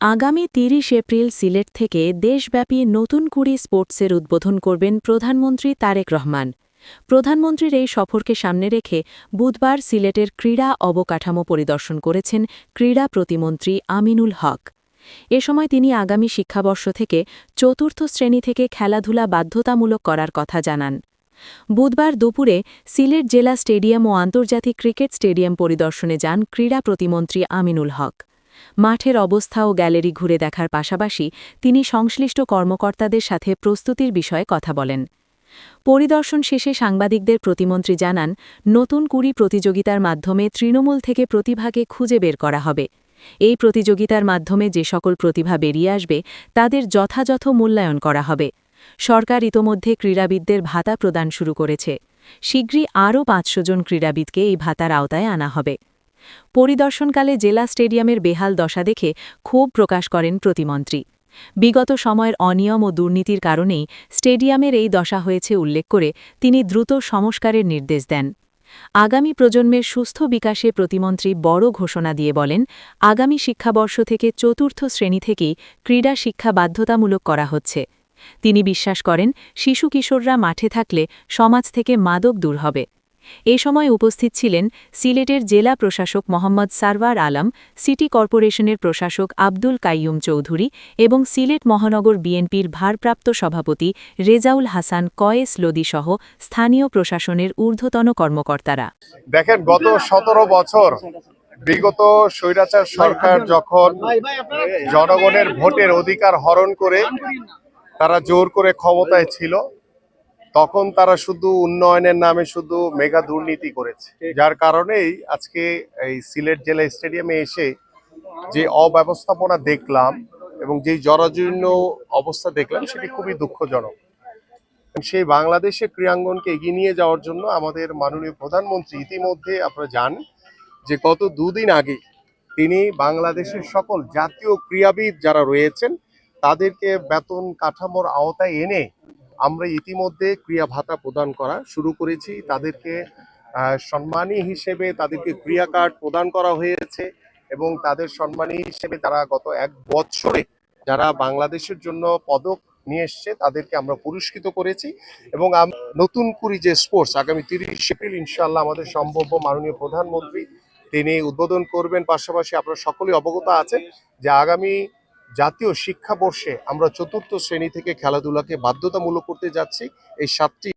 আগামী ৩০ এপ্রিল সিলেট থেকে দেশব্যাপী নতুন কুড়ি স্পোর্টসের উদ্বোধন করবেন প্রধানমন্ত্রী তারেক রহমান। প্রধানমন্ত্রীর এই সফরকে সামনে রেখে বুধবার সিলেটের ক্রীড়া অবকাঠামো পরিদর্শন করেছেন ক্রীড়া প্রতিমন্ত্রী আমিনুল হক। এ সময় তিনি আগামী শিক্ষাবর্ষ থেকে চতুর্থ শ্রেণী থেকে খেলাধুলা বাধ্যতামূলক করার কথা জানান। বুধবার দুপুরে সিলেট জেলা স্টেডিয়াম ও আন্তর্জাতিক ক্রিকেট স্টেডিয়াম পরিদর্শনে যান ক্রীড়া প্রতিমন্ত্রী আমিনুল হক। মাঠের অবস্থা ও গ্যালারি ঘুরে দেখার পাশাপাশি তিনি সংশ্লিষ্ট কর্মকর্তাদের সাথে প্রস্তুতির বিষয়ে কথা বলেন। পরিদর্শন শেষে সাংবাদিকদের প্রতিমন্ত্রী জানান, নতুন কুড়ি প্রতিযোগিতার মাধ্যমে তৃণমূল থেকে প্রতিভাকে খুঁজে বের করা হবে। এই প্রতিযোগিতার মাধ্যমে যে সকল প্রতিভা বেরিয়ে আসবে তাদের যথাযথ মূল্যায়ন করা হবে। সরকার ইতোমধ্যে ক্রীড়াবিদদের ভাতা প্রদান শুরু করেছে। শীঘ্রই আরও ৫০০ জন ক্রীড়াবিদকে এই ভাতার আওতায় আনা হবে। পরিদর্শনকালে জেলা স্টেডিয়ামের বেহাল দশা দেখে ক্ষোভ প্রকাশ করেন প্রতিমন্ত্রী। বিগত সময়ের অনিয়ম ও দুর্নীতির কারণেই স্টেডিয়ামের এই দশা হয়েছে উল্লেখ করে তিনি দ্রুত সংস্কারের নির্দেশ দেন। আগামী প্রজন্মের সুস্থ বিকাশে প্রতিমন্ত্রী বড় ঘোষণা দিয়ে বলেন, আগামী শিক্ষাবর্ষ থেকে চতুর্থ শ্রেণী থেকেই ক্রীড়া শিক্ষা বাধ্যতামূলক করা হচ্ছে। তিনি বিশ্বাস করেন, শিশু কিশোররা মাঠে থাকলে সমাজ থেকে মাদক দূর হবে। এ সময় উপস্থিত ছিলেন সিলেটের জেলা প্রশাসক মোহাম্মদ সারওয়ার আলম, সিটি কর্পোরেশনের প্রশাসক আব্দুল কাইয়ুম চৌধুরী এবং সিলেট মহানগর বিএনপির ভারপ্রাপ্ত সভাপতি রেজাউল হাসান কয়েস লদিসহ স্থানীয় প্রশাসনের ঊর্ধ্বতন কর্মকর্তারা। দেখেন, গত ১৭ বছর বিগত স্বৈরাচার সরকার যখন জনগণের ভোটের অধিকার হরণ করে তারা জোর করে ক্ষমতায় ছিল, তখন তারা শুধু উন্নয়নের নামে শুধু মেগা দুর্নীতি করেছে। যার কারণেই আজকে এই সিলেট জেলা স্টেডিয়ামে এসে যে অব্যবস্থাপনা দেখলাম এবং যেই জরাজীর্ণ অবস্থা দেখলাম, সেটি খুবই দুঃখজনক। সেই বাংলাদেশের ক্রীড়াঙ্গনকে এগিয়ে নিয়ে যাওয়ার জন্য আমাদের মাননীয় প্রধানমন্ত্রী ইতিমধ্যে আপনারা জানেন যে গত দুদিন আগে তিনি বাংলাদেশের সকল জাতীয় ক্রীড়াবিদ যারা রয়েছেন তাদেরকে বেতন কাঠামোর আওতায় এনে আমরা ইতিমধ্যে ক্রীড়া ভাতা প্রদান করা শুরু করেছি। তাদেরকে সম্মানী হিসেবে তাদেরকে ক্রীড়া কার্ড প্রদান করা হয়েছে এবং তাদের সম্মানী হিসেবে তারা গত ১ বছরে যারা বাংলাদেশের জন্য পদক নিয়ে এসছে তাদেরকে আমরা পুরস্কৃত করেছি। এবং নতুন কুড়ি যে স্পোর্টস আগামী ৩০ এপ্রিল ইনশাআল্লাহ আমাদের সম্ভাব্য মাননীয় প্রধানমন্ত্রী তিনি উদ্বোধন করবেন। পাশাপাশি আপনারা সকলেই অবগত আছেন যে আগামী জাতীয় শিক্ষাবর্ষে আমরা চতুর্থ শ্রেণী থেকে খেলাধুলাকে বাধ্যতামূলক করতে যাচ্ছি। এই ৭টি